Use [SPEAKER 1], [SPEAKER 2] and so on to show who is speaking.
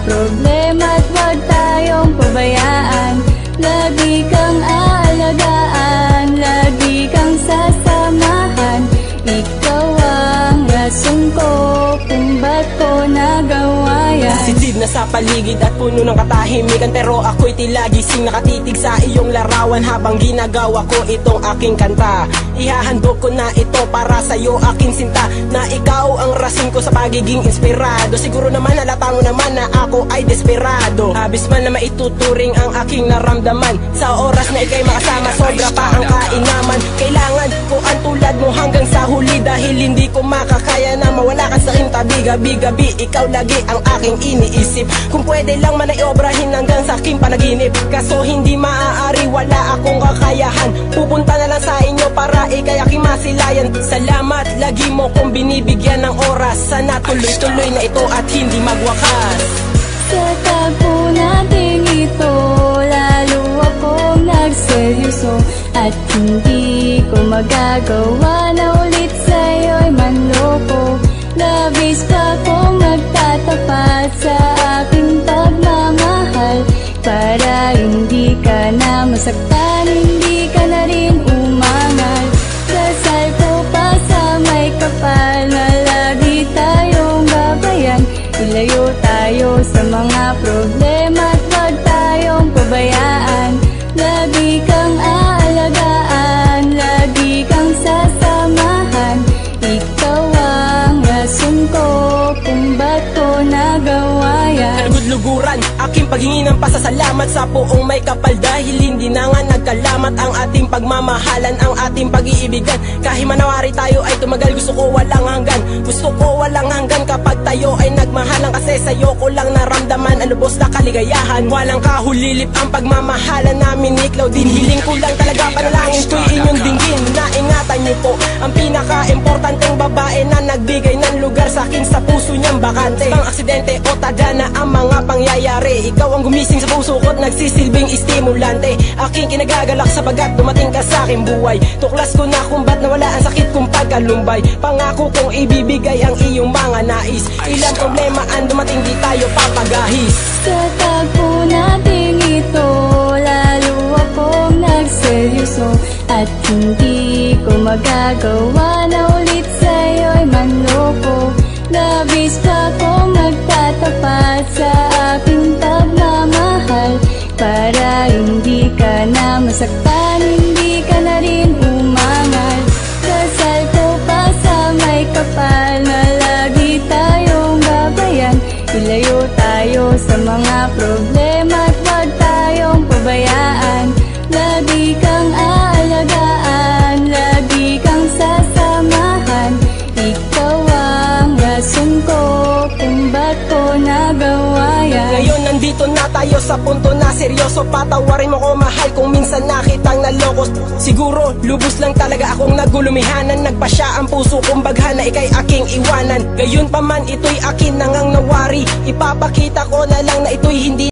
[SPEAKER 1] problema at huwag tayong pabayaan. Lagi kang aalagaan, lagi kang sasamahan. Ikaw ang rason ko kung ba't ko nagawa yan.
[SPEAKER 2] Sitid na sa paligid at puno ng katahimikan, pero ako'y tila gising nakatitig sa iyong larawan. Habang ginagawa ko itong aking kanta, ihahandog ko na ito para sa'yo aking sinta, na ikaw ang rason ko sa pagiging inspirado. Siguro naman halata mo naman na ako ay desperado. Habis man na maituturing ang aking naramdaman, sa oras na ika'y makasama sobra pa ang kainaman. Kailangan ko ang tulad mo hanggang sa huli, dahil hindi ko makakaya na mawala ka sa aking tabi. Gabi-gabi ikaw lagi ang aking iniisip. Kung pwede lang man ay obrahin hanggang sa aking panaginip, kaso hindi maaari, wala akong kakayahan. Pupunta na lang sa inyo para ikay aking masilayan. Salamat lagi mo kong binibigyan ng oras, sana tuloy-tuloy na ito at hindi magwakas.
[SPEAKER 1] Sa tagpo nating ito, lalo akong nagseryoso, at hindi ko magagawa na ulit sa'yo'y manloko. Labis pa kong magtatapat sa aking pagmamahal, para hindi ka na masaktan, hindi ka na rin umangal. Dasal ko pa sa may kapal na lagi tayong gabayan. Ilayo tayo sa mga problema at huwag tayong pabayaan. Lagi kang aalagaan, lagi kang sasamahan. Ikaw ang rason ko kung ba't ko nagawa yan.
[SPEAKER 2] Nagudluguran aking paghingi ng pasasalamat sa poong may kapal, dahil hindi na nga nagkalamat ang ating pagmamahalan, ang ating pag-iibigan. Kahit manawari tayo ay tumagal, gusto ko walang hanggan. Gusto ko walang hanggan kapag tayo ay nagmahalan, kasi sa'yo ko lang naramdaman ang lubos na kaligayahan. Walang kahulilip ang pagmamahalan namin ni Claudine. Hiling ko lang talaga, panalangin ko'y inyong dinggin, na ingatan niyo po ang pinaka-importanteng babae na nagbigay ng lugar sa akin sa puso niyang bakante. Bang aksidente o tada na ang mga pangyayari, ikaw ang gumising sa puso ko't nagsisilbing estimulante. Aking kinagagalak sapagat dumating ka sa aking buhay. Tuklas ko na kung ba't nawala ang sakit kong pagkalumbay. Pangako kong ibibigay ang iyong mga nais. Ilang problema ang dumating, di tayo papagahis.
[SPEAKER 1] Sa tagpo nating ito, lalo akong nagseryoso, at hindi ko magagawa na ulit sa'yo'y manloko. Labis pa kong magtatapat sa aking pagmamahal, para hindi ka na masaktan, hindi ka na rin umangal. Dasal ko pa sa may kapal na lagi tayong gabayan. Ilayo tayo sa mga problema at huwag tayong pabayaan. Lagi kang aalagaan, lagi kang sasamahan. Ikaw ang rason ko kung ba't ko nagawa yan.
[SPEAKER 2] Ngayon nandito na tayo sa punto na seryoso. Patawarin mo ko mahal kung minsan nakitang nalokos. Siguro lubos lang talaga akong nagulumihanan. Nagpasya ang puso kong baghan na ikay aking iwanan. Gayon pa man ito'y akin nangang nawari. Ipapakita ko na lang na ito'y hindi